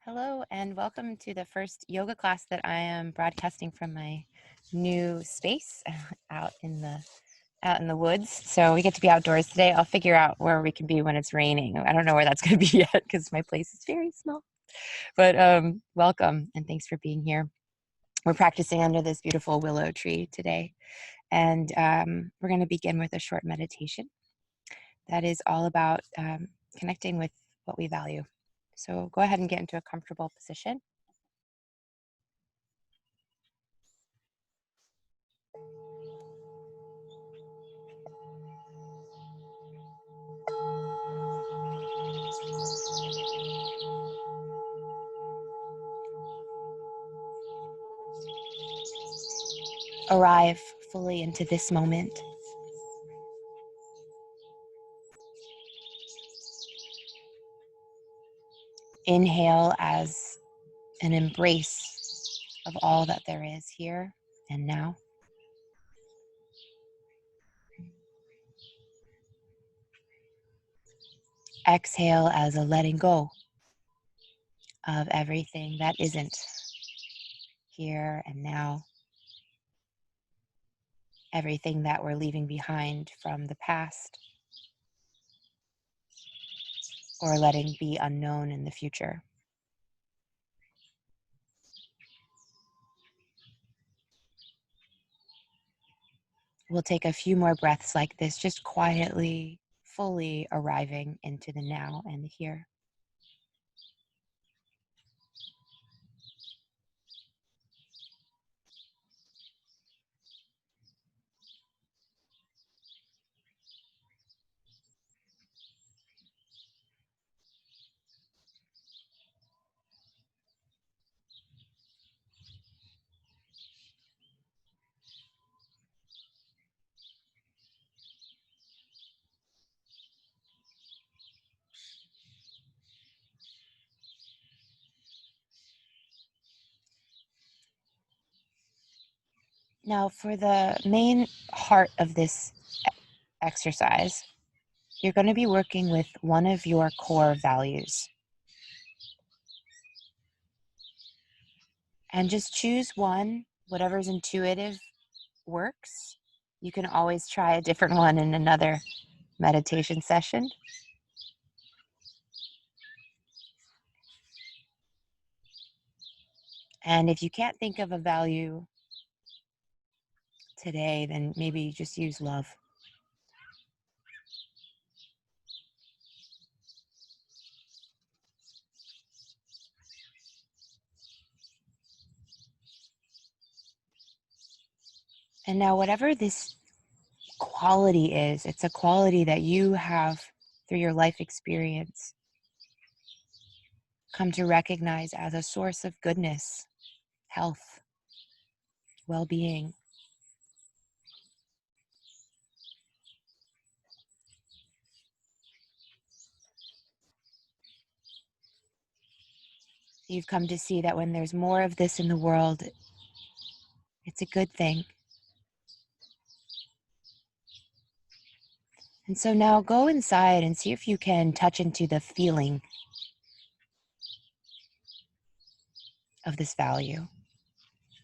Hello and welcome to the first yoga class that I am broadcasting from my new space out in the woods. So we get to be outdoors today. I'll figure out where we can be when it's raining. I don't know where that's going to be yet because my place is very small. But welcome and thanks for being here. We're practicing under this beautiful willow tree today, and we're going to begin with a short meditation that is all about connecting with what we value. So go ahead and get into a comfortable position. Arrive fully into this moment. Inhale as an embrace of all that there is here and now. Exhale as a letting go of everything that isn't here and now. Everything that we're leaving behind from the past or letting be unknown in the future. We'll take a few more breaths like this, just quietly, fully arriving into the now and the here. Now, for the main heart of this exercise, you're going to be working with one of your core values. And just choose one, whatever's intuitive works. You can always try a different one in another meditation session. And if you can't think of a value today, then maybe you just use love. And now, whatever this quality is, it's a quality that you have through your life experience come to recognize as a source of goodness, health, well-being. You've come to see that when there's more of this in the world, it's a good thing. And so now go inside and see if you can touch into the feeling of this value,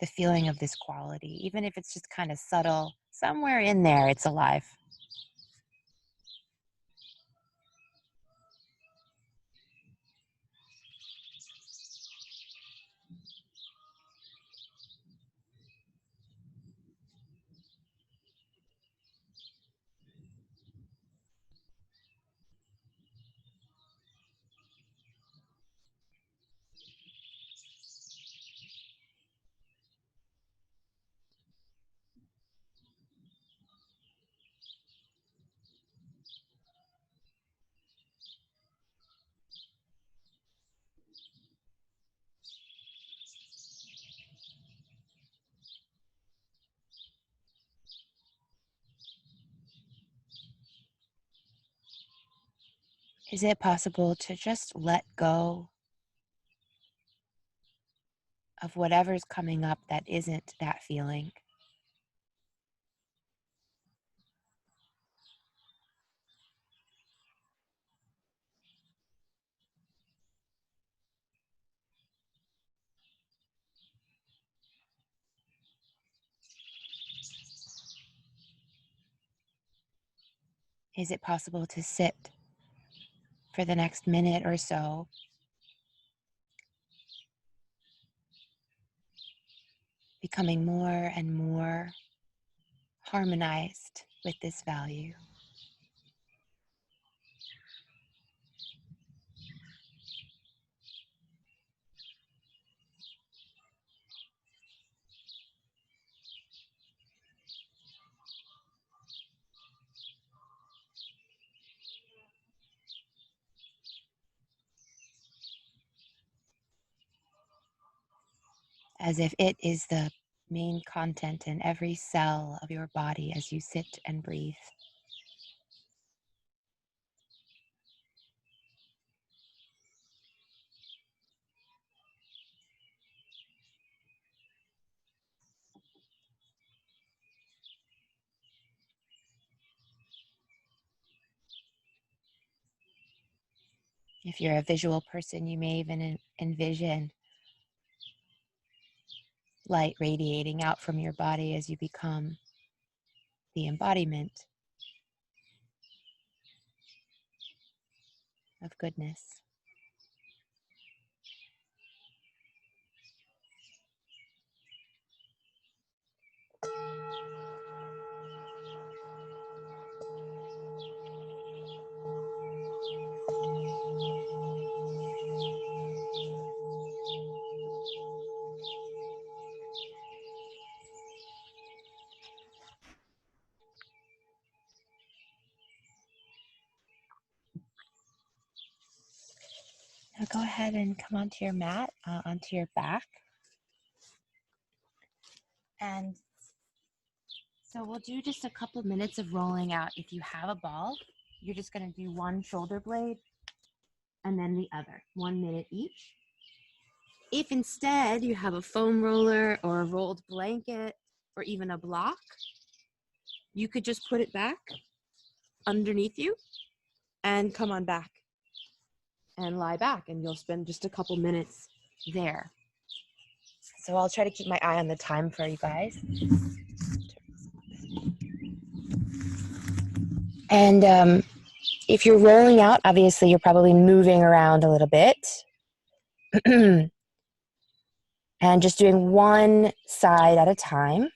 the feeling of this quality, even if it's just kind of subtle, somewhere in there, it's alive. Is it possible to just let go of whatever's coming up that isn't that feeling? Is it possible to sit for the next minute or so, becoming more and more harmonized with this value? As if it is the main content in every cell of your body as you sit and breathe. If you're a visual person, you may even envision light radiating out from your body as you become the embodiment of goodness. Now go ahead and come onto your mat, onto your back. And so we'll do just a couple minutes of rolling out. If you have a ball, you're just going to do one shoulder blade and then the other, 1 minute each. If instead you have a foam roller or a rolled blanket or even a block, you could just put it back underneath you and come on back and lie back, and you'll spend just a couple minutes there. So I'll try to keep my eye on the time for you guys. And if you're rolling out, obviously you're probably moving around a little bit. And just doing one side at a time.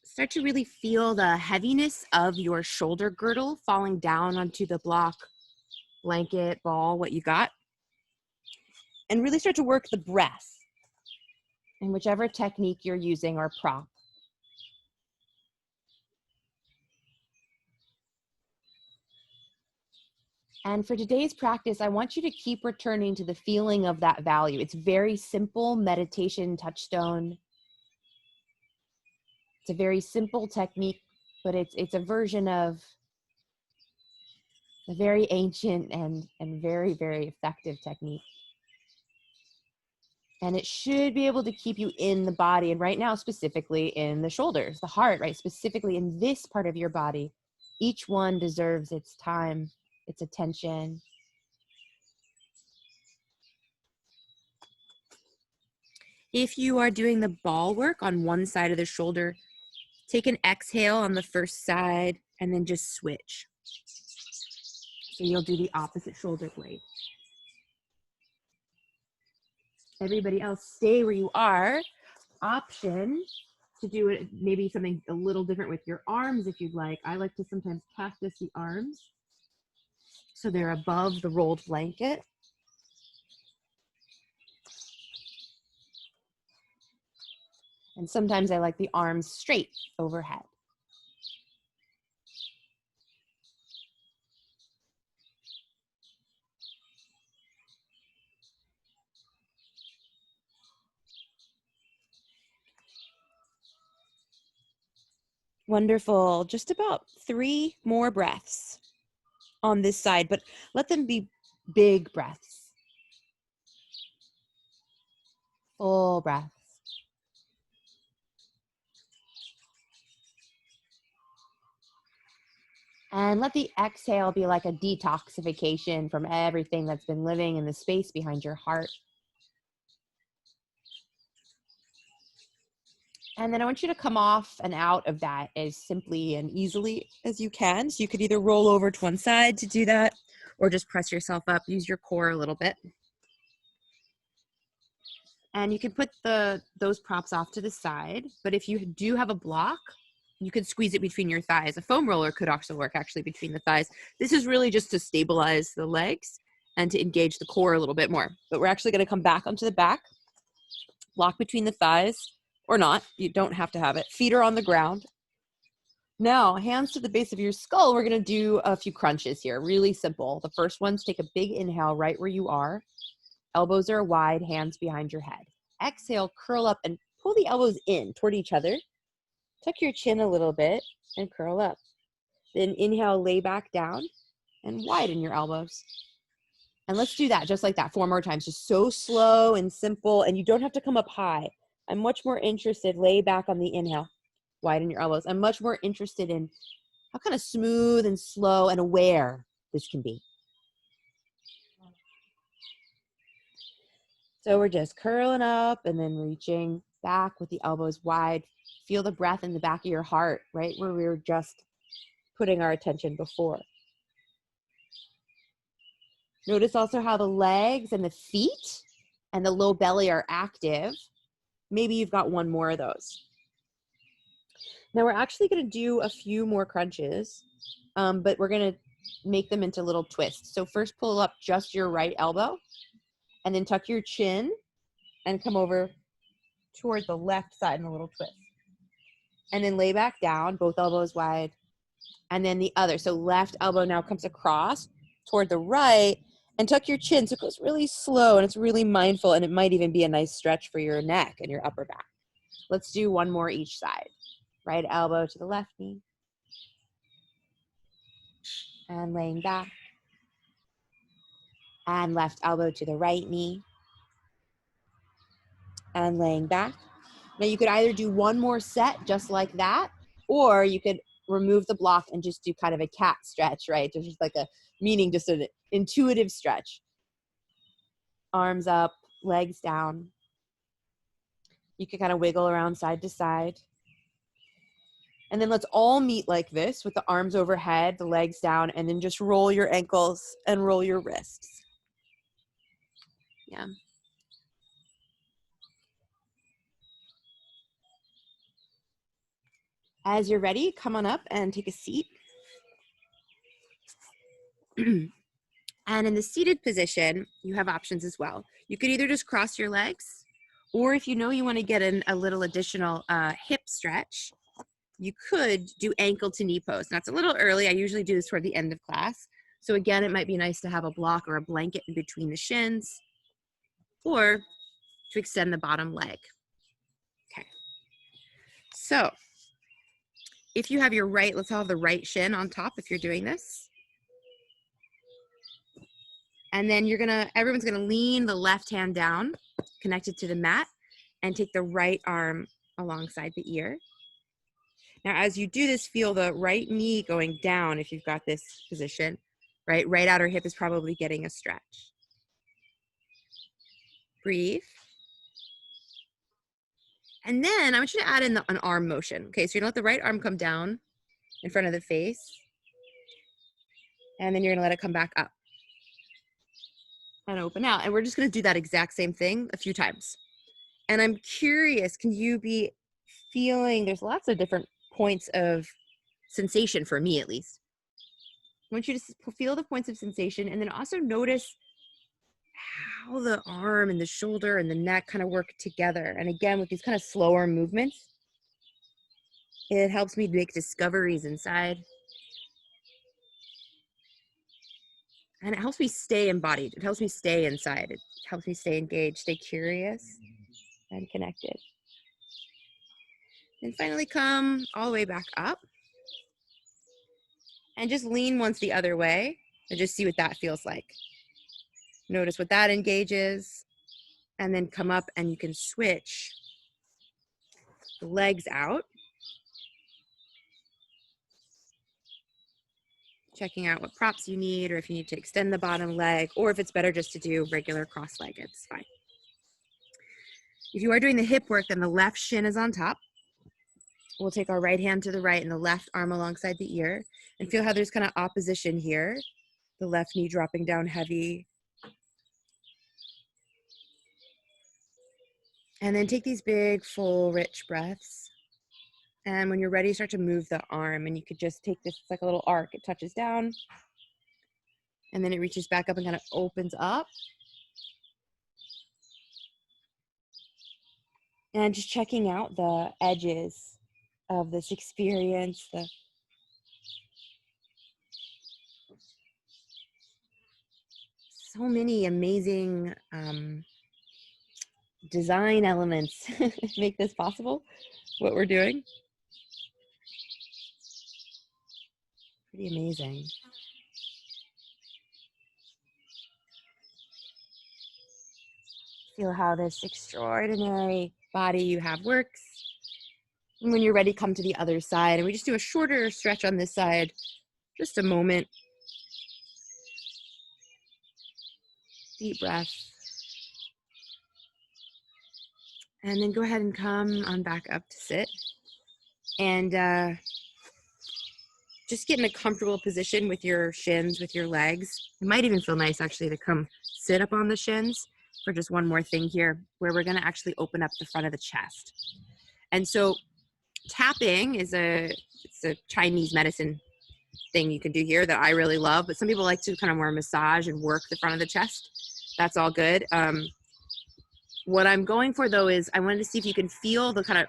Start to really feel the heaviness of your shoulder girdle falling down onto the block, blanket, ball, what you got. And really start to work the breath in whichever technique you're using or prop. And for today's practice, I want you to keep returning to the feeling of that value. It's very simple meditation touchstone. It's a very simple technique, but it's a version of a very ancient and very, very effective technique. And it should be able to keep you in the body, and right now specifically in the shoulders, the heart, right? Specifically in this part of your body. Each one deserves its time, its attention. If you are doing the ball work on one side of the shoulder, take an exhale on the first side and then just switch. So you'll do the opposite shoulder blade. Everybody else, stay where you are. Option to do it, maybe something a little different with your arms if you'd like. I like to sometimes cactus the arms so they're above the rolled blanket. And sometimes I like the arms straight overhead. Wonderful. Just about 3 more breaths on this side, but let them be big breaths. Full breaths. And let the exhale be like a detoxification from everything that's been living in the space behind your heart. And then I want you to come off and out of that as simply and easily as you can. So you could either roll over to one side to do that, or just press yourself up, use your core a little bit. And you can put those props off to the side. But if you do have a block, you could squeeze it between your thighs. A foam roller could also work actually between the thighs. This is really just to stabilize the legs and to engage the core a little bit more. But we're actually going to come back onto the back, block between the thighs, or not. You don't have to have it. Feet are on the ground. Now, hands to the base of your skull. We're going to do a few crunches here. Really simple. The first one's take a big inhale right where you are. Elbows are wide, hands behind your head. Exhale, curl up and pull the elbows in toward each other. Tuck your chin a little bit and curl up. Then inhale, lay back down and widen your elbows. And let's do that just like that 4 more times. Just so slow and simple, and you don't have to come up high. I'm much more interested, lay back on the inhale, widen your elbows. I'm much more interested in how kind of smooth and slow and aware this can be. So we're just curling up and then reaching back with the elbows wide. Feel the breath in the back of your heart, right where we were just putting our attention before. Notice also how the legs and the feet and the low belly are active. Maybe you've got one more of those. Now we're actually going to do a few more crunches, but we're going to make them into little twists. So first pull up just your right elbow and then tuck your chin and come over toward the left side in a little twist. And then lay back down, both elbows wide. And then the other. So left elbow now comes across toward the right and tuck your chin. So it goes really slow and it's really mindful, and it might even be a nice stretch for your neck and your upper back. Let's do one more each side. Right elbow to the left knee. And laying back. And left elbow to the right knee. And laying back. Now you could either do one more set just like that, or you could remove the block and just do kind of a cat stretch, right? Just like a just an intuitive stretch. Arms up, legs down. You can kind of wiggle around side to side. And then let's all meet like this with the arms overhead, the legs down, and then just roll your ankles and roll your wrists. Yeah. As you're ready, come on up and take a seat. And in the seated position, you have options as well. You could either just cross your legs, or if you know you want to get a little additional hip stretch, you could do ankle to knee pose. Now it's a little early. I usually do this toward the end of class. So again, it might be nice to have a block or a blanket in between the shins, or to extend the bottom leg. Okay. So if you have your right, let's have the right shin on top if you're doing this. And then everyone's gonna lean the left hand down, connected to the mat, and take the right arm alongside the ear. Now, as you do this, feel the right knee going down if you've got this position, right? Right outer hip is probably getting a stretch. Breathe. And then I want you to add in an arm motion. Okay, so you're gonna let the right arm come down in front of the face. And then you're gonna let it come back up and open out. And we're just gonna do that exact same thing a few times. And I'm curious, can you be feeling, there's lots of different points of sensation for me at least. I want you to feel the points of sensation, and then also notice how the arm and the shoulder and the neck kind of work together. And again, with these kind of slower movements, it helps me make discoveries inside. And it helps me stay embodied. It helps me stay inside. It helps me stay engaged, stay curious and connected. And finally come all the way back up. And just lean once the other way and just see what that feels like. Notice what that engages, and then come up and you can switch the legs out. checking out what props you need, or if you need to extend the bottom leg, or if it's better just to do regular cross-legged, it's fine. If you are doing the hip work, then the left shin is on top. We'll take our right hand to the right and the left arm alongside the ear, and feel how there's kind of opposition here. The left knee dropping down heavy. And then take these big, full, rich breaths. And when you're ready, start to move the arm, and you could just take this, it's like a little arc. It touches down, and then it reaches back up and kind of opens up. And just checking out the edges of this experience, so many amazing design elements make this possible, what we're doing. Pretty amazing. Feel how this extraordinary body you have works. And when you're ready, come to the other side. And we just do a shorter stretch on this side, just a moment. Deep breath. And then go ahead and come on back up to sit. And just get in a comfortable position with your shins, with your legs. It might even feel nice actually to come sit up on the shins for just one more thing here, where we're gonna actually open up the front of the chest. And so tapping is it's a Chinese medicine thing you can do here that I really love, but some people like to kind of more massage and work the front of the chest. That's all good. What I'm going for though is I wanted to see if you can feel the kind of,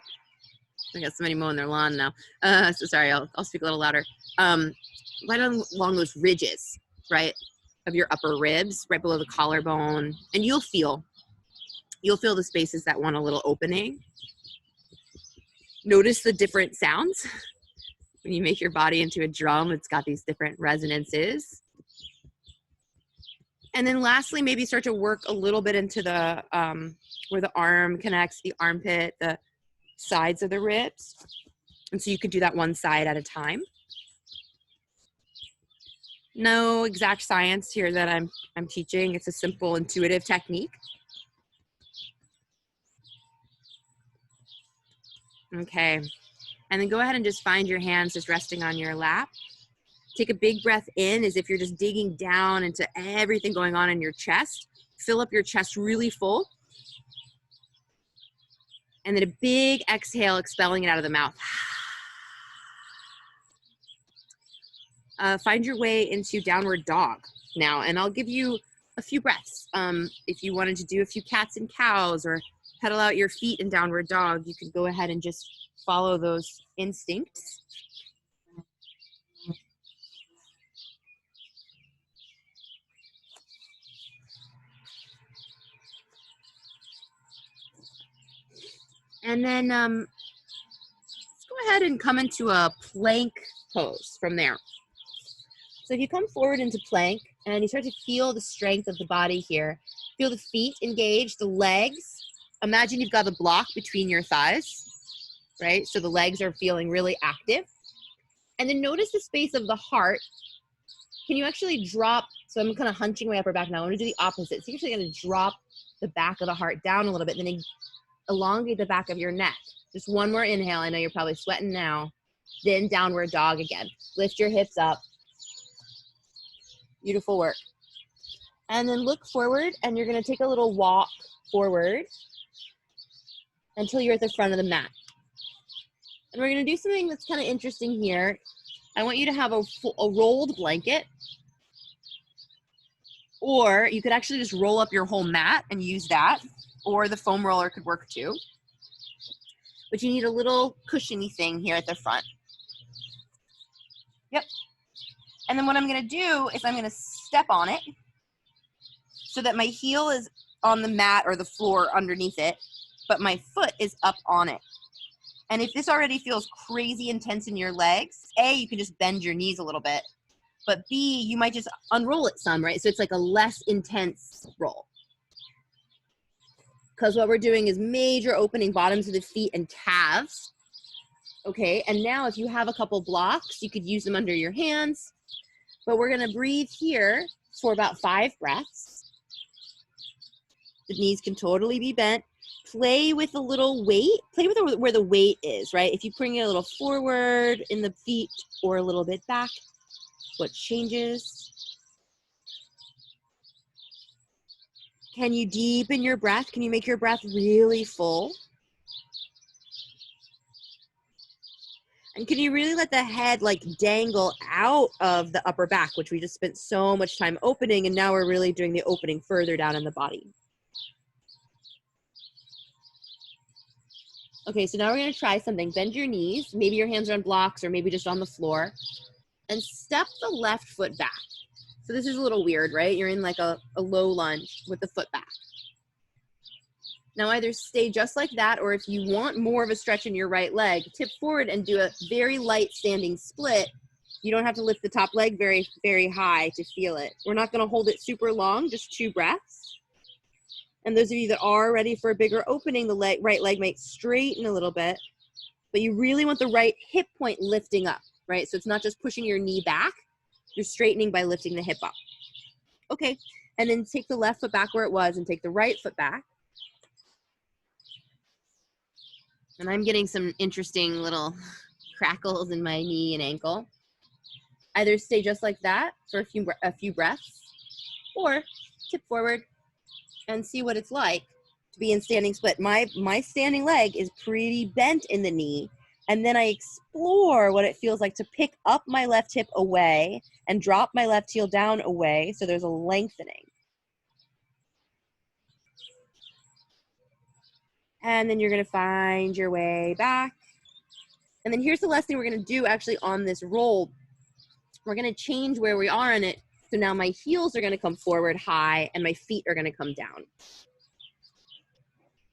I got somebody mowing their lawn now. So sorry, I'll speak a little louder. Right along those ridges, right, of your upper ribs, right below the collarbone, and you'll feel the spaces that want a little opening. Notice the different sounds. When you make your body into a drum, it's got these different resonances. And then lastly, maybe start to work a little bit into the, where the arm connects, the armpit, the sides of the ribs. And so you could do that one side at a time. No exact science here that I'm teaching. It's a simple, intuitive technique. Okay. And then go ahead and just find your hands just resting on your lap. Take a big breath in as if you're just digging down into everything going on in your chest. Fill up your chest really full. And then a big exhale, expelling it out of the mouth. Find your way into downward dog now, and I'll give you a few breaths. If you wanted to do a few cats and cows or pedal out your feet in downward dog, you can go ahead and just follow those instincts. And then let's go ahead and come into a plank pose from there. So if you come forward into plank and you start to feel the strength of the body here, feel the feet engage, the legs. Imagine you've got a block between your thighs, right? So the legs are feeling really active. And then notice the space of the heart. Can you actually drop? So I'm kind of hunching my upper back now. I'm going to do the opposite. So you're actually going to drop the back of the heart down a little bit, and then elongate the back of your neck. Just one more inhale. I know you're probably sweating now. Then downward dog again. Lift your hips up. Beautiful work. And then look forward, and you're going to take a little walk forward until you're at the front of the mat. And we're going to do something that's kind of interesting here. I want you to have a rolled blanket, or you could actually just roll up your whole mat and use that, or the foam roller could work too. But you need a little cushiony thing here at the front. Yep. And then what I'm going to do is I'm going to step on it so that my heel is on the mat or the floor underneath it, but my foot is up on it. And if this already feels crazy intense in your legs, A, you can just bend your knees a little bit, but B, you might just unroll it some, right? So it's like a less intense roll. Because what we're doing is major opening bottoms of the feet and calves. Okay, and now if you have a couple blocks, you could use them under your hands. But we're gonna breathe here for about 5 breaths. The knees can totally be bent. Play with a little weight. Play with where the weight is, right? If you bring it a little forward in the feet or a little bit back, what changes? Can you deepen your breath? Can you make your breath really full? And can you really let the head like dangle out of the upper back, which we just spent so much time opening, and now we're really doing the opening further down in the body. Okay, so now we're gonna try something. Bend your knees, maybe your hands are on blocks or maybe just on the floor, and step the left foot back. So this is a little weird, right? You're in like a low lunge with the foot back. Now either stay just like that, or if you want more of a stretch in your right leg, tip forward and do a very light standing split. You don't have to lift the top leg very, very high to feel it. We're not gonna hold it super long, just 2 breaths. And those of you that are ready for a bigger opening, the right leg might straighten a little bit, but you really want the right hip point lifting up, right? So it's not just pushing your knee back, you're straightening by lifting the hip up. Okay, and then take the left foot back where it was and take the right foot back. And I'm getting some interesting little crackles in my knee and ankle. Either stay just like that for a few breaths, or tip forward and see what it's like to be in standing split. My standing leg is pretty bent in the knee, and then I explore what it feels like to pick up my left hip away and drop my left heel down away, so there's a lengthening. And then you're gonna find your way back. And then here's the last thing we're gonna do actually on this roll. We're gonna change where we are in it. So now my heels are gonna come forward high and my feet are gonna come down.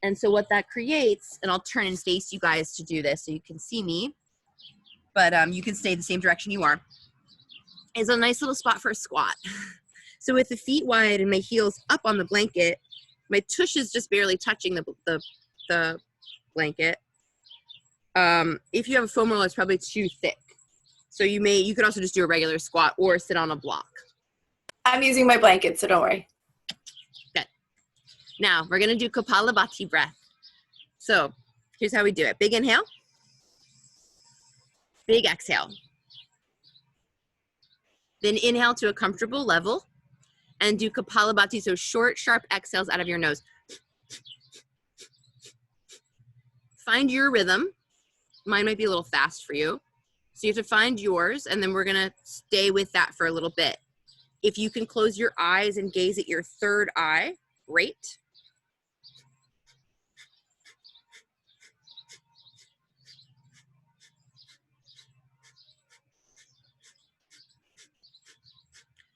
And so what that creates, and I'll turn and face you guys to do this so you can see me, but you can stay the same direction you are, is a nice little spot for a squat. So with the feet wide and my heels up on the blanket, my tush is just barely touching the blanket. If you have a foam roller, it's probably too thick. So you could also just do a regular squat or sit on a block. I'm using my blanket, so don't worry. Good. Now we're gonna do Kapalabhati breath. So here's how we do it. Big inhale, big exhale. Then inhale to a comfortable level and do Kapalabhati, so short, sharp exhales out of your nose. Find your rhythm. Mine might be a little fast for you. So you have to find yours, and then we're gonna stay with that for a little bit. If you can close your eyes and gaze at your third eye, great.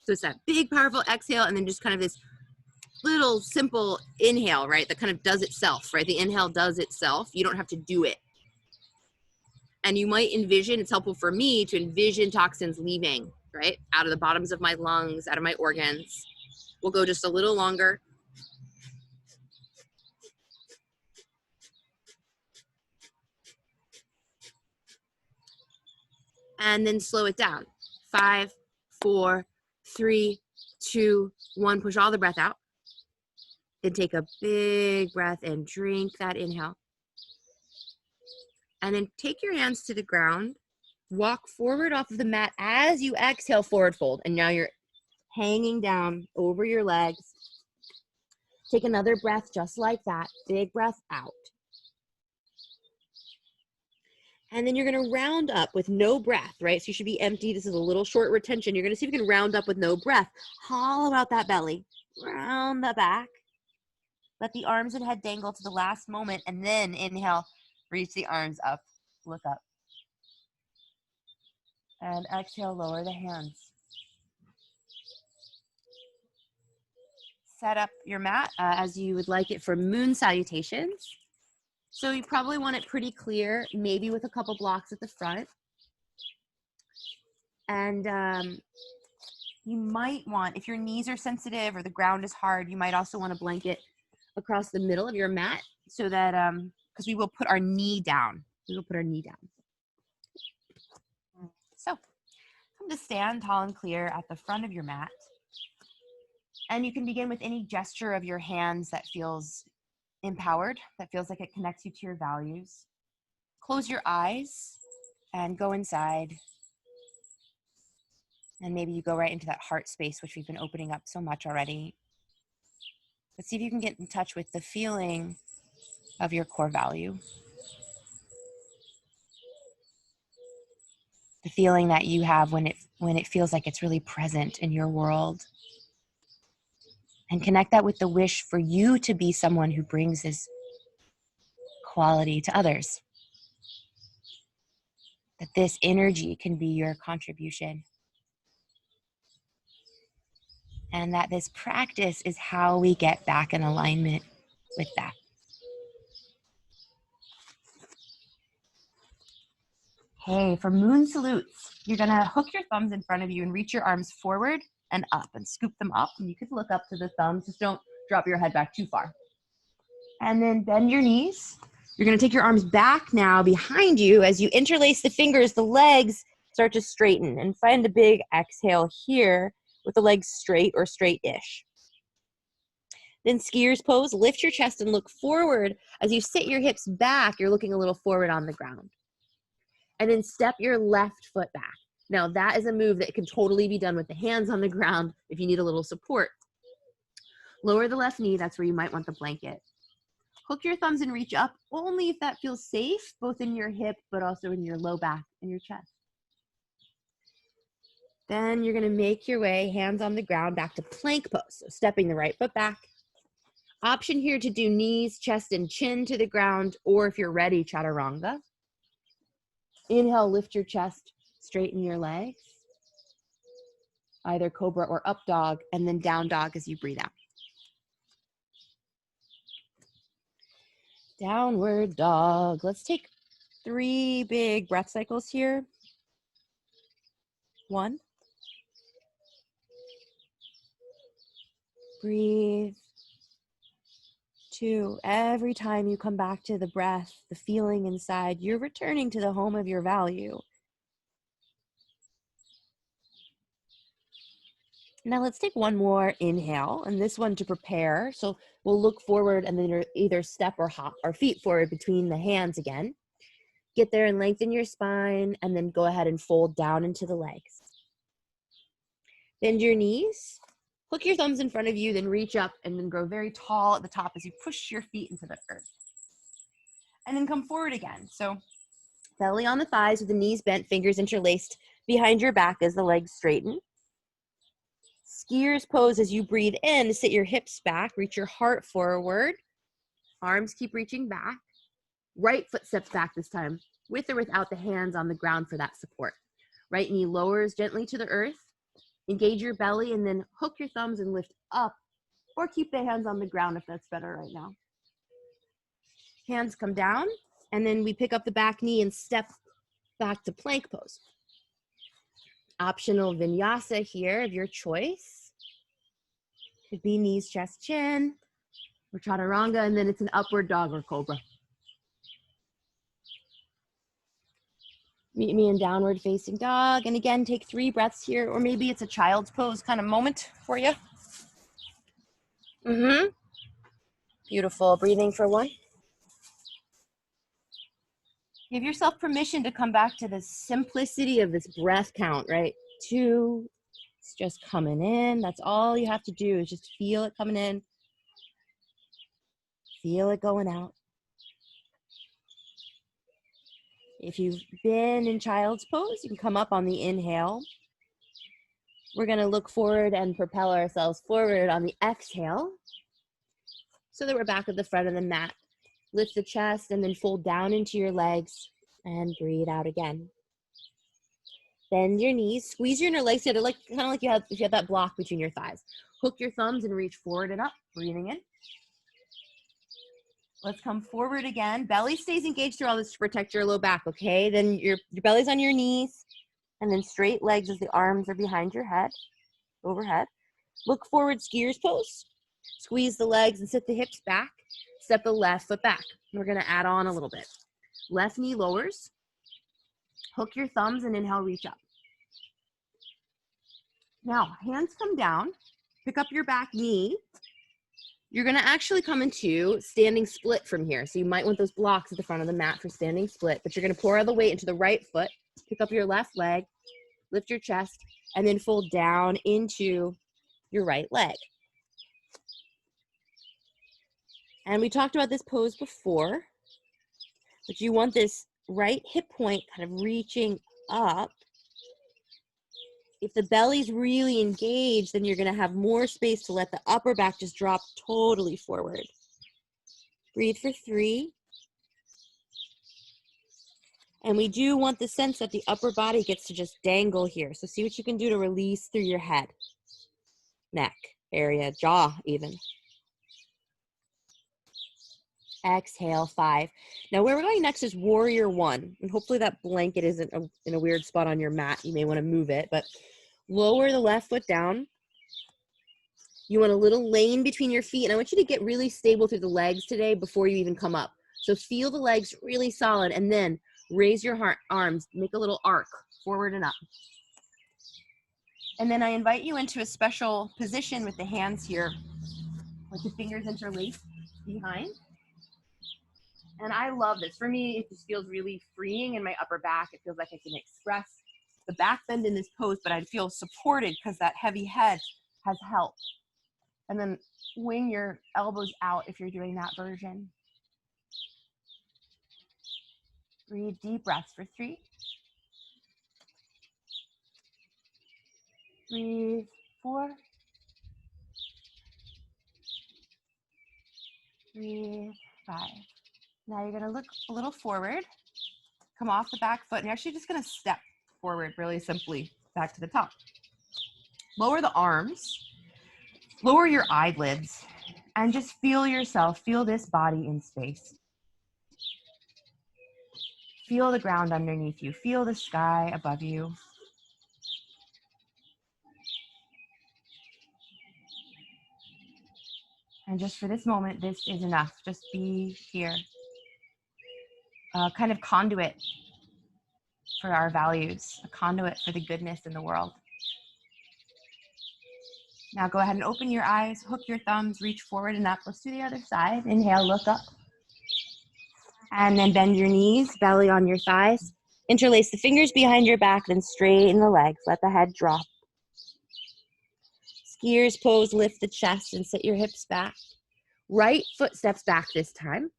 So it's that big, powerful exhale, and then just kind of this little simple inhale, right? That kind of does itself, right? The inhale does itself. You don't have to do it. And you might envision, it's helpful for me to envision toxins leaving, right? Out of the bottoms of my lungs, out of my organs. We'll go just a little longer. And then slow it down. 5, 4, 3, 2, 1. Push all the breath out. Then take a big breath and drink that inhale. And then take your hands to the ground. Walk forward off of the mat as you exhale, forward fold. And now you're hanging down over your legs. Take another breath just like that. Big breath out. And then you're gonna round up with no breath, right? So you should be empty. This is a little short retention. You're gonna see if you can round up with no breath. Hollow out that belly, round the back. Let the arms and head dangle to the last moment, and then inhale, reach the arms up, look up. And exhale, lower the hands. Set up your mat as you would like it for moon salutations. So you probably want it pretty clear, maybe with a couple blocks at the front. And you might want, if your knees are sensitive or the ground is hard, you might also want a blanket across the middle of your mat so that, because we will put our knee down. We will put our knee down. So to stand tall and clear at the front of your mat. And you can begin with any gesture of your hands that feels empowered, that feels like it connects you to your values. Close your eyes and go inside. And maybe you go right into that heart space, which we've been opening up so much already. But see if you can get in touch with the feeling of your core value. The feeling that you have when it feels like it's really present in your world. And connect that with the wish for you to be someone who brings this quality to others. That this energy can be your contribution. And that this practice is how we get back in alignment with that. Okay, for moon salutes, you're gonna hook your thumbs in front of you and reach your arms forward and up and scoop them up. And you could look up to the thumbs, just don't drop your head back too far. And then bend your knees. You're gonna take your arms back now behind you. As you interlace the fingers, the legs start to straighten, and find a big exhale here with the legs straight or straight-ish. Then skier's pose, lift your chest and look forward. As you sit your hips back, you're looking a little forward on the ground. And then step your left foot back. Now that is a move that can totally be done with the hands on the ground if you need a little support. Lower the left knee, that's where you might want the blanket. Hook your thumbs and reach up only if that feels safe, both in your hip, but also in your low back and your chest. Then you're gonna make your way, hands on the ground, back to plank pose. So stepping the right foot back. Option here to do knees, chest, and chin to the ground, or if you're ready, chaturanga. Inhale, lift your chest, straighten your legs. Either cobra or up dog, and then down dog as you breathe out. Downward dog. Let's take 3 big breath cycles here. 1. Breathe. 2. Every time you come back to the breath, the feeling inside, you're returning to the home of your value. Now let's take one more inhale, and this one to prepare. So we'll look forward and then either step or hop our feet forward between the hands again. Get there and lengthen your spine, and then go ahead and fold down into the legs. Bend your knees, hook your thumbs in front of you, then reach up and then grow very tall at the top as you push your feet into the earth. And then come forward again. So belly on the thighs with the knees bent, fingers interlaced behind your back as the legs straighten. Skier's pose as you breathe in, sit your hips back, reach your heart forward. Arms keep reaching back. Right foot steps back this time, with or without the hands on the ground for that support. Right knee lowers gently to the earth. Engage your belly and then hook your thumbs and lift up, or keep the hands on the ground if that's better right now. Hands come down, and then we pick up the back knee and step back to plank pose. Optional vinyasa here of your choice. Could be knees, chest, chin, or chaturanga, and then it's an upward dog or cobra. Meet me in downward facing dog. And again, take 3 breaths here, or maybe it's a child's pose kind of moment for you. Beautiful. Breathing for 1. Give yourself permission to come back to the simplicity of this breath count, right? 2, it's just coming in. That's all you have to do is just feel it coming in. Feel it going out. If you've been in child's pose, you can come up on the inhale. We're gonna look forward and propel ourselves forward on the exhale so that we're back at the front of the mat. Lift the chest and then fold down into your legs and breathe out again. Bend your knees, squeeze your inner legs together, like kind of like if you have that block between your thighs. Hook your thumbs and reach forward and up, breathing in. Let's come forward again. Belly stays engaged through all this to protect your low back, okay? Then your belly's on your knees, and then straight legs as the arms are behind your head, overhead. Look forward, skier's pose. Squeeze the legs and sit the hips back. Step the left foot back. We're gonna add on a little bit. Left knee lowers. Hook your thumbs and inhale, reach up. Now, hands come down, pick up your back knee. You're gonna actually come into standing split from here. So you might want those blocks at the front of the mat for standing split, but you're gonna pour all the weight into the right foot, pick up your left leg, lift your chest, and then fold down into your right leg. And we talked about this pose before, but you want this right hip point kind of reaching up. If the belly's really engaged, then you're gonna have more space to let the upper back just drop totally forward. Breathe for 3. And we do want the sense that the upper body gets to just dangle here. So see what you can do to release through your head, neck area, jaw even. Exhale, 5. Now where we're going next is warrior 1. And hopefully that blanket isn't in a weird spot on your mat. You may want to move it, but lower the left foot down. You want a little lane between your feet. And I want you to get really stable through the legs today before you even come up. So feel the legs really solid, and then raise your arms, make a little arc forward and up. And then I invite you into a special position with the hands here, with the fingers interlaced behind. And I love this. For me, it just feels really freeing in my upper back. It feels like I can express the back bend in this pose, but I feel supported because that heavy head has helped. And then wing your elbows out if you're doing that version. Breathe deep breaths for 3. Breathe 4. Breathe 5. Now you're gonna look a little forward, come off the back foot, and you're actually just gonna step forward really simply back to the top. Lower the arms, lower your eyelids, and just feel yourself, feel this body in space. Feel the ground underneath you, feel the sky above you. And just for this moment, this is enough. Just be here. Kind of conduit for our values, a conduit for the goodness in the world. Now go ahead and open your eyes, hook your thumbs, reach forward and up. Let's do the other side. Inhale, look up. And then bend your knees, belly on your thighs. Interlace the fingers behind your back, then straighten the legs. Let the head drop. Skier's pose, lift the chest and sit your hips back. Right foot steps back this time.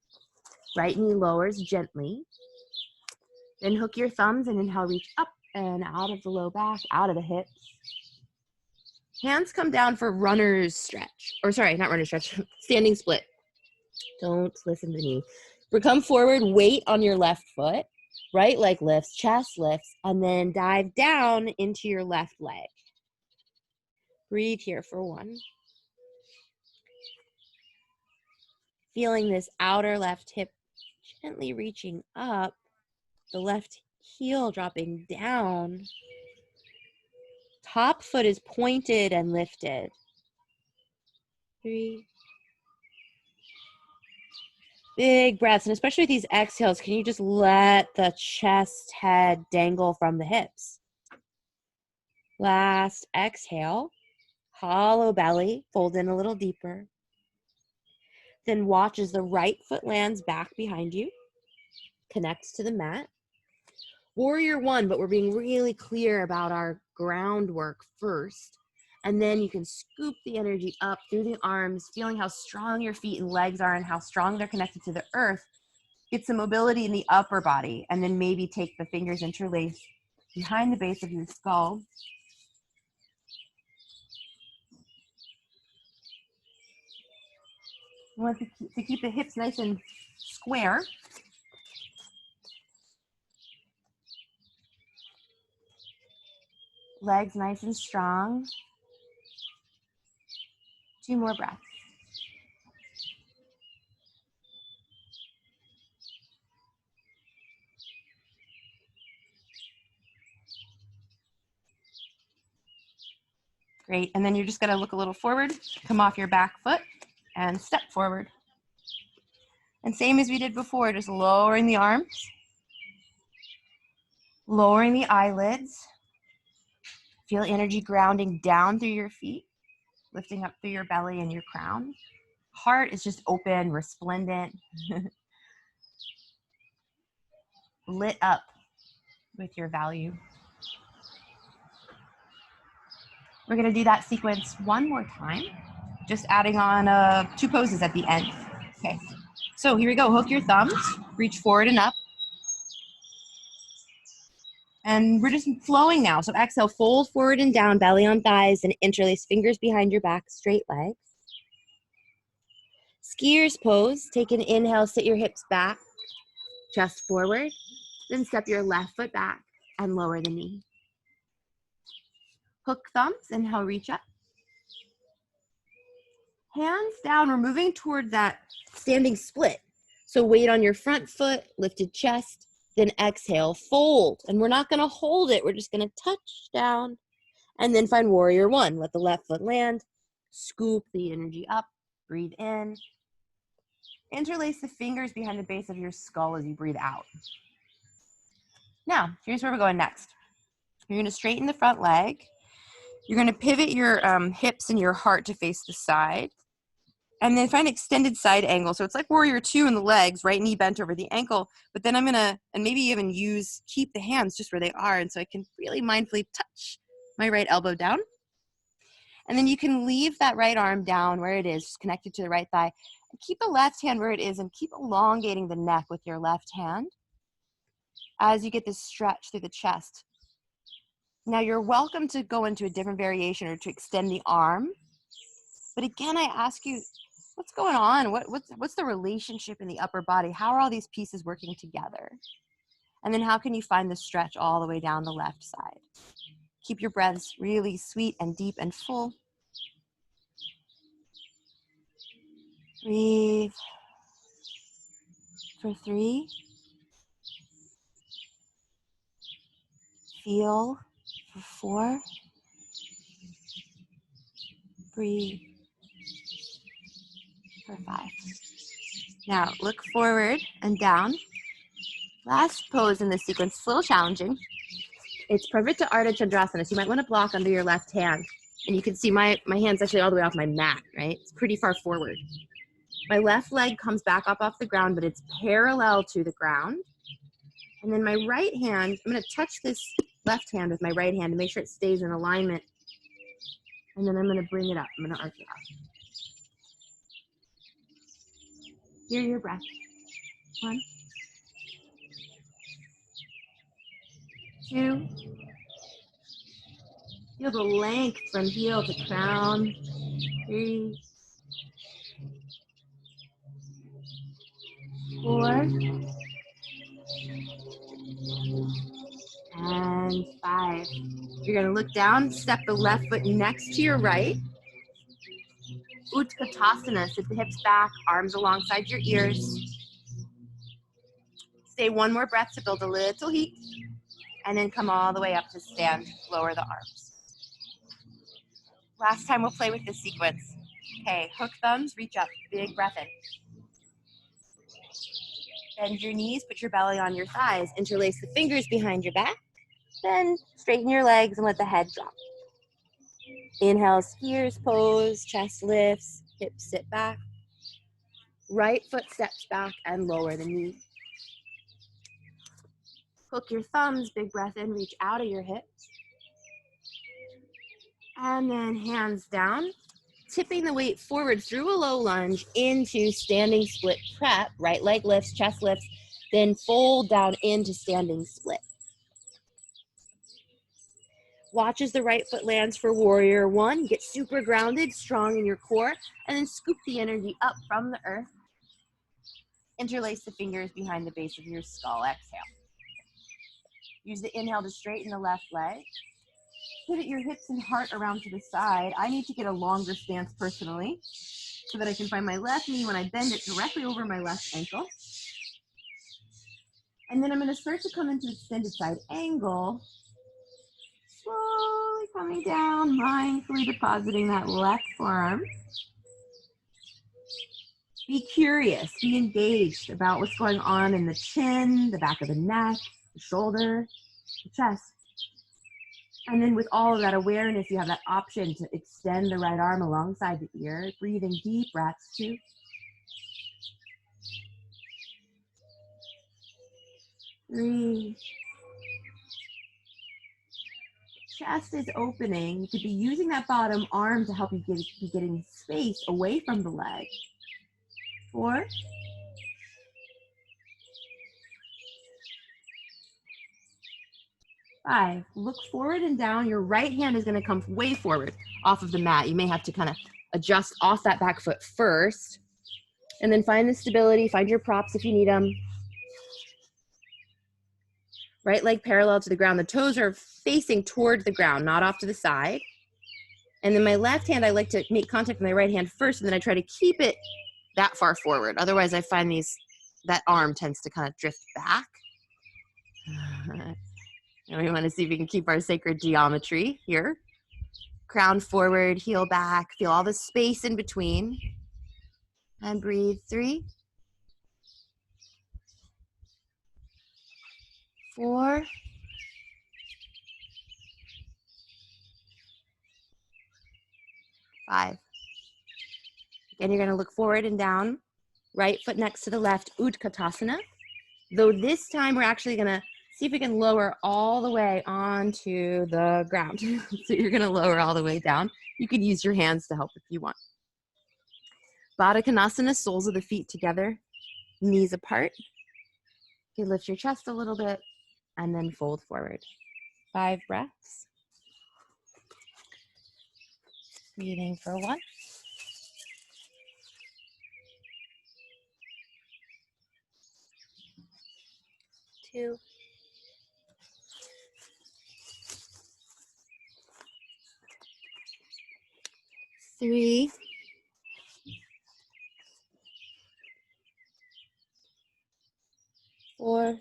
Right knee lowers gently. Then hook your thumbs and inhale, reach up and out of the low back, out of the hips. Hands come down for runner's stretch. Or sorry, not runner's stretch, standing split. Don't listen to me. Come forward, weight on your left foot. Right leg lifts, chest lifts, and then dive down into your left leg. Breathe here for 1. Feeling this outer left hip gently reaching up, the left heel dropping down. Top foot is pointed and lifted. 3. Big breaths, and especially with these exhales, can you just let the chest, head dangle from the hips? Last exhale, hollow belly, fold in a little deeper. Then watch as the right foot lands back behind you, connects to the mat. Warrior 1, but we're being really clear about our groundwork first. And then you can scoop the energy up through the arms, feeling how strong your feet and legs are and how strong they're connected to the earth. Get some mobility in the upper body, and then maybe take the fingers interlaced behind the base of your skull. You want to keep the hips nice and square. Legs nice and strong. 2 more breaths. Great, and then you're just gonna look a little forward, come off your back foot, and step forward. And same as we did before, just lowering the arms, lowering the eyelids, Feel energy grounding down through your feet, lifting up through your belly and your crown. Heart is just open, resplendent, lit up with your value. We're going to do that sequence one more time, just adding on 2 poses at the end. Okay, so here we go. Hook your thumbs, reach forward and up. And we're just flowing now. So exhale, fold forward and down, belly on thighs, and interlace fingers behind your back, straight legs. Skiers pose. Take an inhale, sit your hips back, chest forward. Then step your left foot back and lower the knee. Hook thumbs, inhale, reach up. Hands down, we're moving toward that standing split. So weight on your front foot, lifted chest, then exhale, fold. And we're not gonna hold it, we're just gonna touch down. And then find warrior one. Let the left foot land, scoop the energy up, breathe in. Interlace the fingers behind the base of your skull as you breathe out. Now, here's where we're going next. You're gonna straighten the front leg. You're gonna pivot your hips and your heart to face the side. And then find extended side angle. So it's like warrior two in the legs, right knee bent over the ankle. But then I'm gonna, and maybe even keep the hands just where they are. And so I can really mindfully touch my right elbow down. And then you can leave that right arm down where it is, just connected to the right thigh. And keep the left hand where it is and keep elongating the neck with your left hand as you get this stretch through the chest. Now you're welcome to go into a different variation or to extend the arm. But again, I ask you, what's going on? What's the relationship in the upper body? How are all these pieces working together? And then how can you find the stretch all the way down the left side? Keep your breaths really sweet and deep and full. Breathe for 3. Feel for 4. Breathe for 5. Now look forward and down. Last pose in this sequence, it's a little challenging. It's Pravritta Ardha Chandrasana, so you might want to block under your left hand. And you can see my hand's actually all the way off my mat, right? It's pretty far forward. My left leg comes back up off the ground, but it's parallel to the ground. And then my right hand, I'm going to touch this left hand with my right hand to make sure it stays in alignment. And then I'm going to bring it up. I'm going to arch it up. Hear your breath. 1, 2. Feel the length from heel to crown. 3, 4, and 5. You're going to look down, step the left foot next to your right. Utkatasana, sit the hips back, arms alongside your ears. Stay one more breath to build a little heat, and then come all the way up to stand, lower the arms. Last time we'll play with this sequence. Okay, hook thumbs, reach up, big breath in. Bend your knees, put your belly on your thighs, interlace the fingers behind your back, then straighten your legs and let the head drop. Inhale, skiers pose, chest lifts, hips sit back. Right foot steps back and lower the knee. Hook your thumbs, big breath in, reach out of your hips. And then hands down, tipping the weight forward through a low lunge into standing split prep. Right leg lifts, chest lifts, then fold down into standing split. Watch as the right foot lands for warrior one. Get super grounded, strong in your core, and then scoop the energy up from the earth. Interlace the fingers behind the base of your skull. Exhale. Use the inhale to straighten the left leg. Pivot your hips and heart around to the side. I need to get a longer stance personally so that I can find my left knee when I bend it directly over my left ankle. And then I'm going to start to come into extended side angle. Slowly coming down, mindfully depositing that left forearm. Be curious, be engaged about what's going on in the chin, the back of the neck, the shoulder, the chest. And then with all of that awareness, you have that option to extend the right arm alongside the ear, breathing deep breaths, 2, 3. Chest is opening. You could be using that bottom arm to help you be getting space away from the leg. 4. 5. Look forward and down. Your right hand is going to come way forward off of the mat. You may have to kind of adjust off that back foot first. And then find the stability. Find your props if you need them. Right leg parallel to the ground. The toes are facing toward the ground, not off to the side. And then my left hand, I like to make contact with my right hand first, and then I try to keep it that far forward. Otherwise, I find that arm tends to kind of drift back. And we want to see if we can keep our sacred geometry here. Crown forward, heel back. Feel all the space in between. And breathe. 3, 4, 5. Again, you're going to look forward and down. Right foot next to the left, Utkatasana. Though this time we're actually going to see if we can lower all the way onto the ground. So you're going to lower all the way down. You could use your hands to help if you want. Baddha Konasana, soles of the feet together, knees apart. You lift your chest a little bit and then fold forward. 5 breaths. Breathing for 1. 2. 3. 4.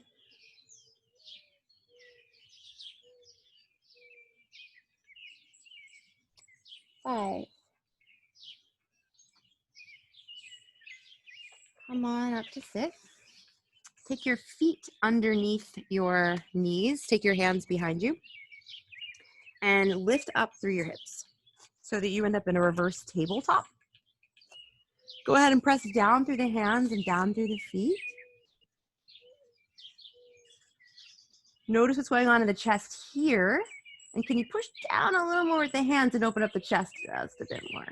5. Come on up to sit. Take your feet underneath your knees. Take your hands behind you. And lift up through your hips so that you end up in a reverse tabletop. Go ahead and press down through the hands and down through the feet. Notice what's going on in the chest here. And can you push down a little more with the hands and open up the chest just a bit more?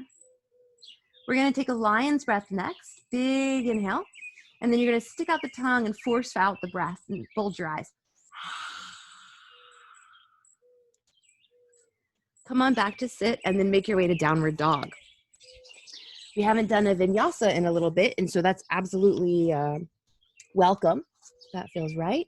We're going to take a lion's breath next. Big inhale. And then you're going to stick out the tongue and force out the breath and bulge your eyes. Come on back to sit and then make your way to downward dog. We haven't done a vinyasa in a little bit, and so that's absolutely welcome. That feels right.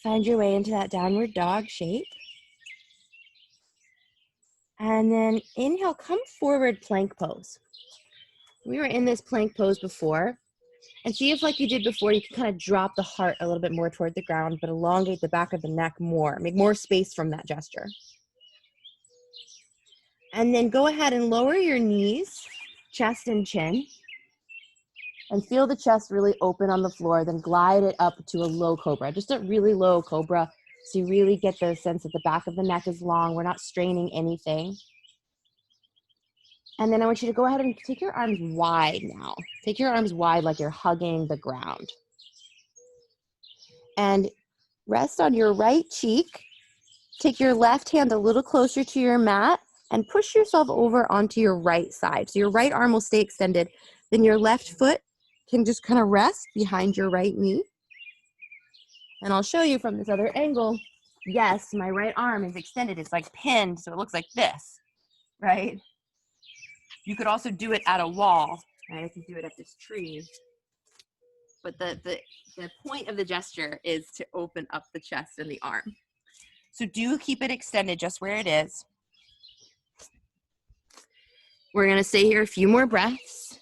Find your way into that downward dog shape. And then inhale, come forward, plank pose. We were in this plank pose before. And see if, like you did before, you can kind of drop the heart a little bit more toward the ground, but elongate the back of the neck more. Make more space from that gesture. And then go ahead and lower your knees, chest and chin. And feel the chest really open on the floor, then glide it up to a low cobra. Just a really low cobra, so you really get the sense that the back of the neck is long. We're not straining anything. And then I want you to go ahead and take your arms wide now. Take your arms wide like you're hugging the ground. And rest on your right cheek. Take your left hand a little closer to your mat and push yourself over onto your right side. So your right arm will stay extended. Then your left foot can just kind of rest behind your right knee. And I'll show you from this other angle. Yes, my right arm is extended. It's like pinned, so it looks like this, right? You could also do it at a wall, right? I can do it at this tree. But the point of the gesture is to open up the chest and the arm. So do keep it extended just where it is. We're gonna stay here a few more breaths.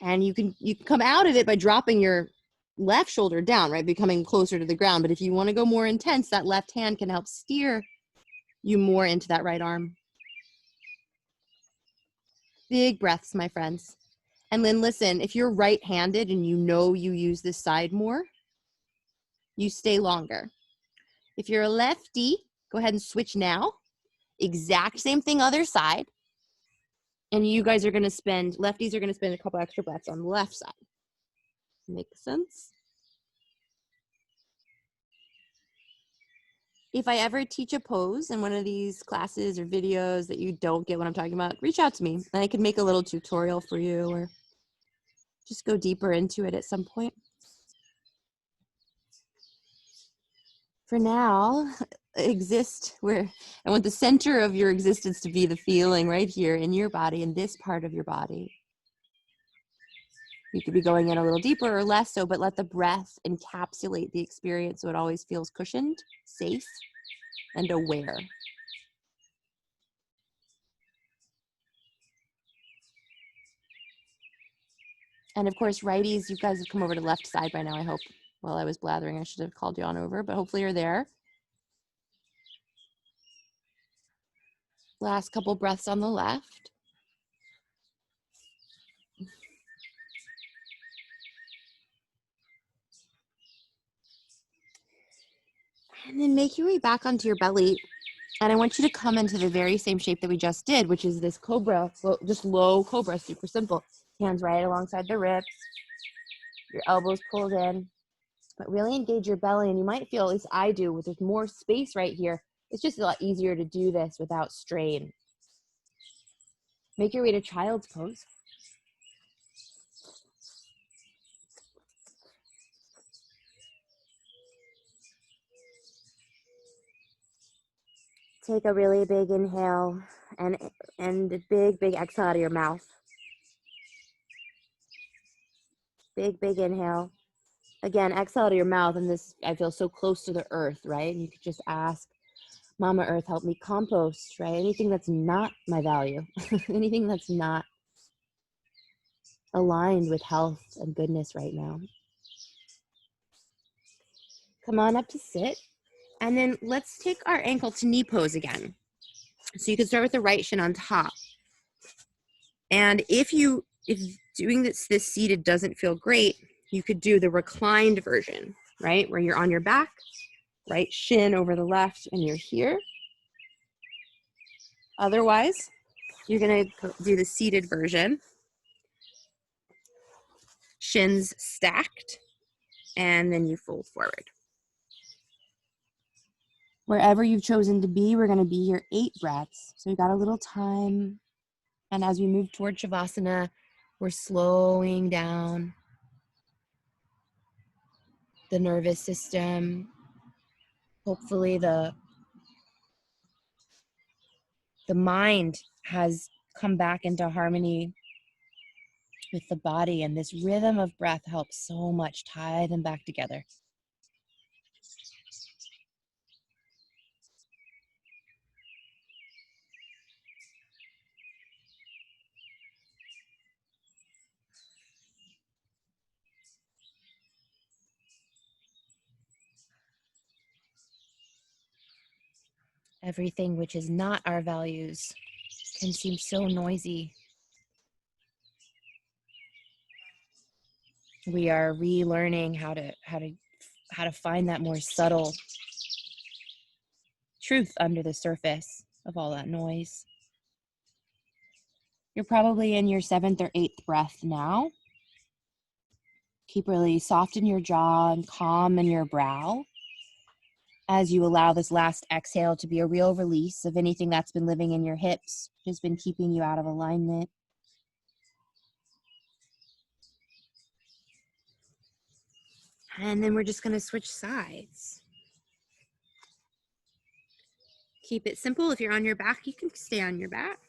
And you can come out of it by dropping your left shoulder down, right? Becoming closer to the ground. But if you wanna go more intense, that left hand can help steer you more into that right arm. Big breaths, my friends. And then listen, if you're right-handed and you know you use this side more, you stay longer. If you're a lefty, go ahead and switch now. Exact same thing, other side. And you guys are gonna lefties are gonna spend a couple extra breaths on the left side. Makes sense? If I ever teach a pose in one of these classes or videos that you don't get what I'm talking about, reach out to me and I can make a little tutorial for you or just go deeper into it at some point. For now, exist where I want the center of your existence to be the feeling right here in your body, in this part of your body. You could be going in a little deeper or less so, but let the breath encapsulate the experience so it always feels cushioned, safe, and aware. And of course, righties, you guys have come over to the left side by now, I hope. While I was blathering, I should have called you on over, but hopefully you're there. Last couple breaths on the left. And then make your way back onto your belly. And I want you to come into the very same shape that we just did, which is this cobra, just low cobra, super simple. Hands right alongside the ribs, your elbows pulled in, but really engage your belly. And you might feel, at least I do, with there's more space right here. It's just a lot easier to do this without strain. Make your way to child's pose. Take a really big inhale and a big, big exhale out of your mouth. Big, big inhale. Again, exhale out of your mouth, and this, I feel so close to the earth, right? And you could just ask, Mama Earth, help me compost, right? Anything that's not my value, anything that's not aligned with health and goodness right now. Come on up to sit. And then let's take our ankle to knee pose again. So you can start with the right shin on top. And if doing this seated doesn't feel great, you could do the reclined version, right? Where you're on your back, right shin over the left, and you're here. Otherwise, you're gonna do the seated version. Shins stacked, and then you fold forward. Wherever you've chosen to be, we're gonna be here 8 breaths. So we got a little time. And as we move toward Shavasana, we're slowing down the nervous system. Hopefully the mind has come back into harmony with the body, and this rhythm of breath helps so much tie them back together. Everything which is not our values can seem so noisy. We are relearning how to find that more subtle truth under the surface of all that noise. You're probably in your 7th or 8th breath now. Keep really soft in your jaw and calm in your brow as you allow this last exhale to be a real release of anything that's been living in your hips, which has been keeping you out of alignment. And then we're just going to switch sides. Keep it simple. If you're on your back, you can stay on your back.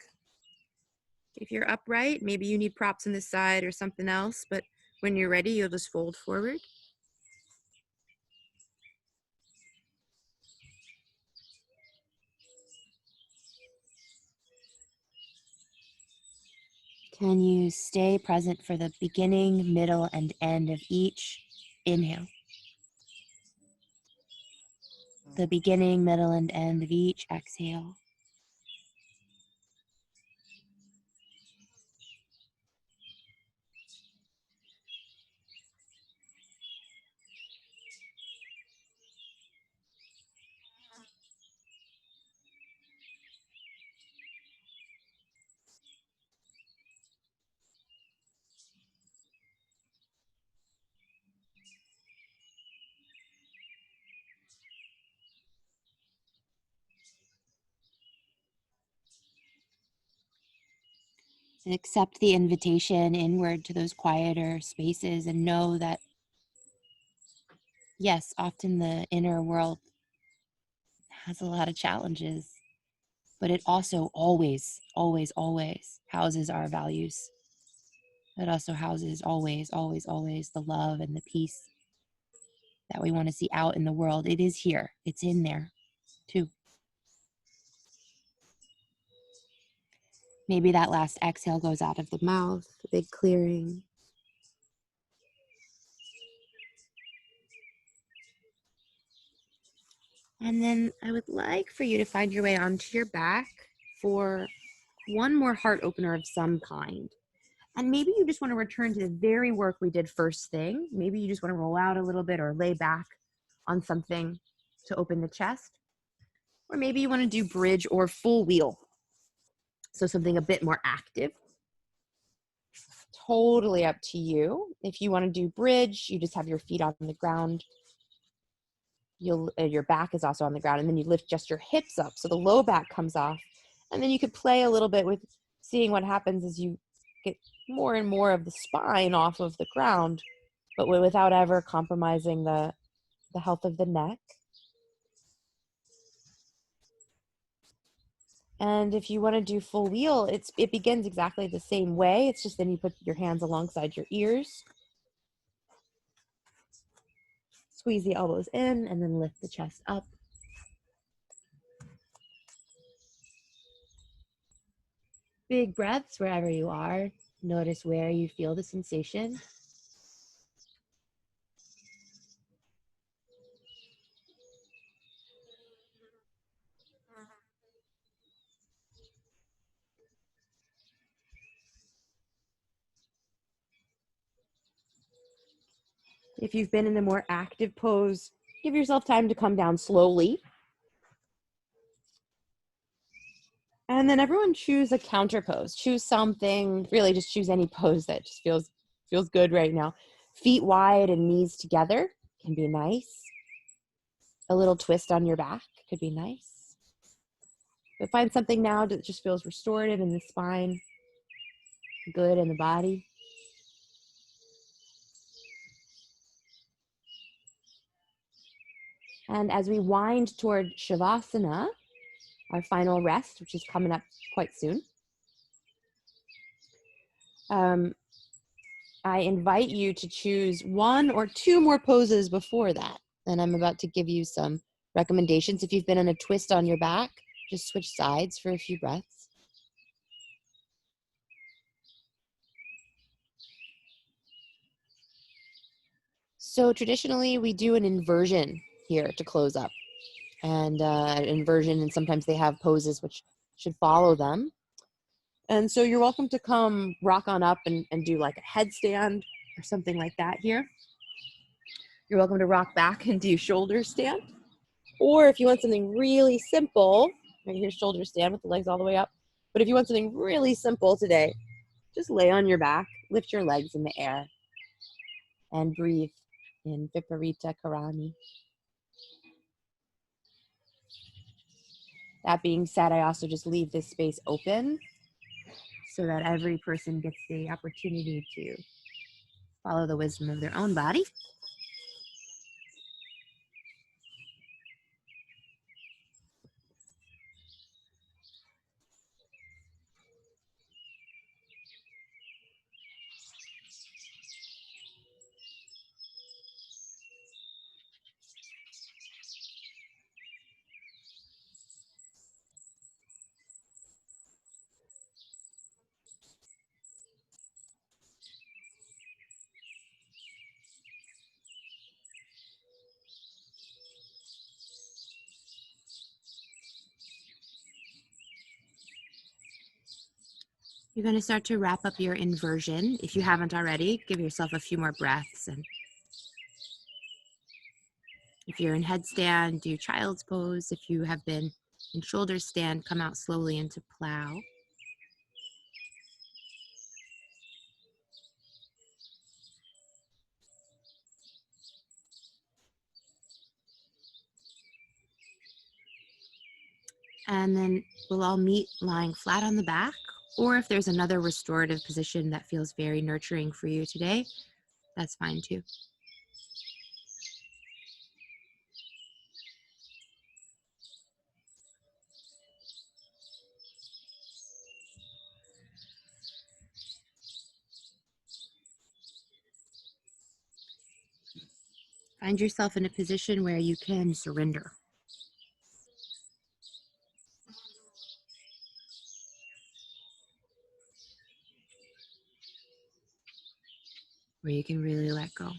If you're upright, maybe you need props on this side or something else, but when you're ready, you'll just fold forward. Can you stay present for the beginning, middle, and end of each inhale? The beginning, middle, and end of each exhale. Accept the invitation inward to those quieter spaces and know that, yes, often the inner world has a lot of challenges, but it also always, always, always houses our values. It also houses always, always, always the love and the peace that we want to see out in the world. It is here. It's in there too. Maybe that last exhale goes out of the mouth, a big clearing. And then I would like for you to find your way onto your back for one more heart opener of some kind. And maybe you just want to return to the very work we did first thing. Maybe you just want to roll out a little bit or lay back on something to open the chest. Or maybe you want to do bridge or full wheel. So something a bit more active. Totally up to you. If you want to do bridge, you just have your feet on the ground. Your back is also on the ground, and then you lift just your hips up so the low back comes off. And then you could play a little bit with seeing what happens as you get more and more of the spine off of the ground, but without ever compromising the health of the neck. And if you want to do full wheel, it begins exactly the same way. It's just then you put your hands alongside your ears. Squeeze the elbows in and then lift the chest up. Big breaths wherever you are. Notice where you feel the sensation. If you've been in the more active pose, give yourself time to come down slowly. And then everyone choose a counter pose. Choose something, really just choose any pose that just feels good right now. Feet wide and knees together can be nice. A little twist on your back could be nice. But find something now that just feels restorative in the spine, good in the body. And as we wind toward Shavasana, our final rest, which is coming up quite soon, I invite you to choose one or two more poses before that. And I'm about to give you some recommendations. If you've been in a twist on your back, just switch sides for a few breaths. So traditionally, we do an inversion here to close up. And inversion, and sometimes they have poses which should follow them. And so you're welcome to come rock on up and do like a headstand or something like that here. You're welcome to rock back and do shoulder stand. Or if you want something really simple, right here, shoulder stand with the legs all the way up. But if you want something really simple today, just lay on your back, lift your legs in the air, and breathe in Viparita Karani. That being said, I also just leave this space open so that every person gets the opportunity to follow the wisdom of their own body. You're going to start to wrap up your inversion. If you haven't already, give yourself a few more breaths. And if you're in headstand, do child's pose. If you have been in shoulder stand, come out slowly into plow. And then we'll all meet lying flat on the back Or if there's another restorative position that feels very nurturing for you today, that's fine too. Find yourself in a position where you can surrender. Where you can really let go.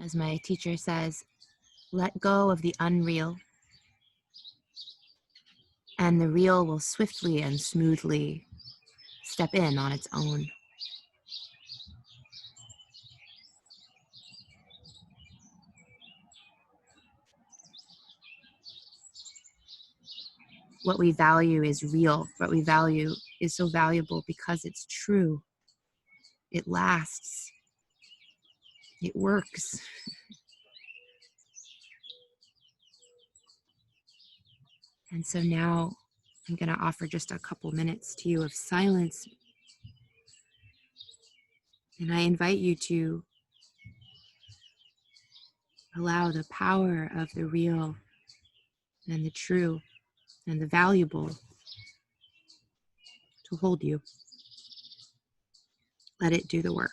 As my teacher says, let go of the unreal, and the real will swiftly and smoothly step in on its own. What we value is real. What we value is so valuable because it's true. It lasts. It works. And so now I'm going to offer just a couple minutes to you of silence. And I invite you to allow the power of the real and the true and the valuable to hold you. Let it do the work.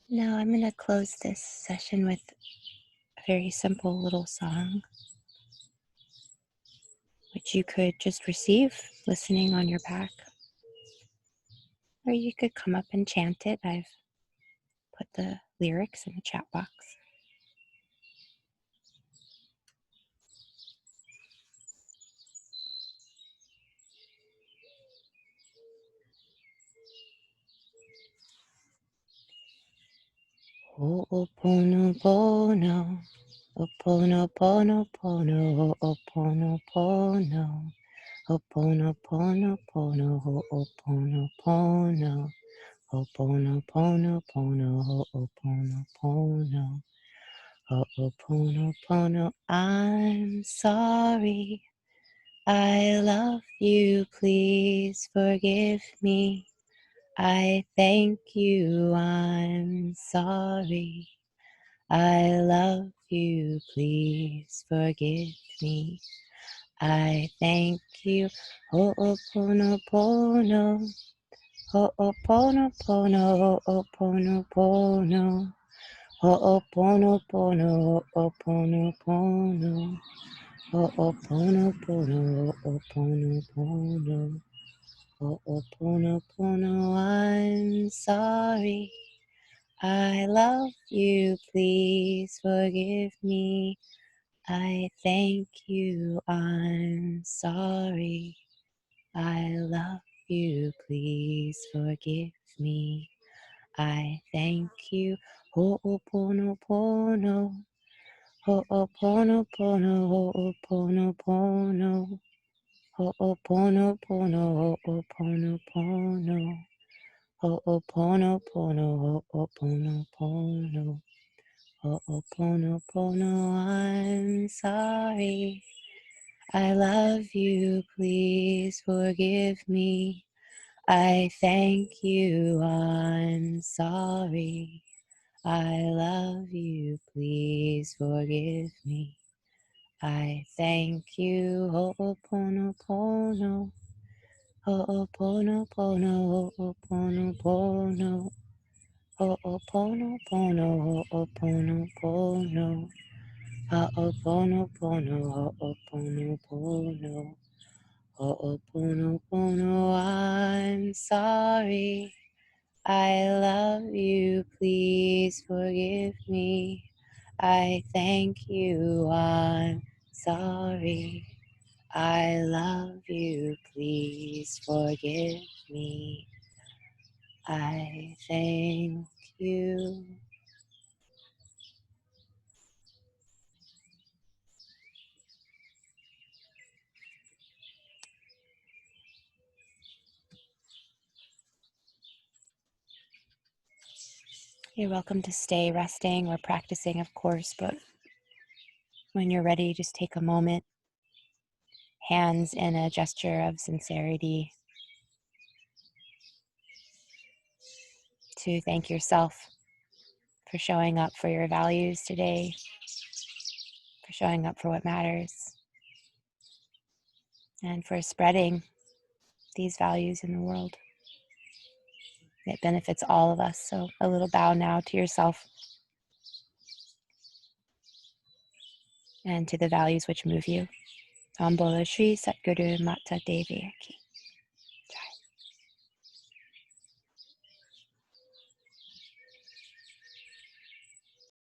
Now I'm going to close this session with very simple little song, which you could just receive listening on your back, or you could come up and chant it. I've put the lyrics in the chat box. Ho'oponopono, oponoponopono, ho'oponopono, ho'oponoponopono, ho'oponopono, ho'oponoponopono, ho'oponopono, ho'oponopono. I'm sorry, I love you, please forgive me. I thank you, I'm sorry. I love you, please forgive me. I thank you. Ho'oponopono, ho'oponopono, ho'oponopono, ho'oponopono, ho'oponopono, ho'oponopono, ho'oponopono, ho'oponopono. I'm sorry. I love you, please forgive me. I thank you, I'm sorry. I love you, please forgive me. I thank you. Ho'oponopono, ho'oponopono, ho'oponopono, ho'oponopono, ho'oponopono, ho'oponopono, ho'oponopono. Ho'oponopono, I'm sorry. I love you, please forgive me. I thank you, I'm sorry. I love you, please forgive me. I thank you. Ho'oponopono, ho'oponopono, ho'oponopono, ho'oponopono, ho'oponopono. Ho'oponopono, ho'oponopono, ho'oponopono. I'm sorry. I love you, please forgive me. I thank you, I'm sorry. I love you, please forgive me. I thank you. You're welcome to stay resting or practicing, of course, but when you're ready, just take a moment, hands in a gesture of sincerity, to thank yourself for showing up for your values today, for showing up for what matters, and for spreading these values in the world. It benefits all of us. So a little bow now to yourself and to the values which move you. Om Bolo Shri Satguru Mata Devi Ki.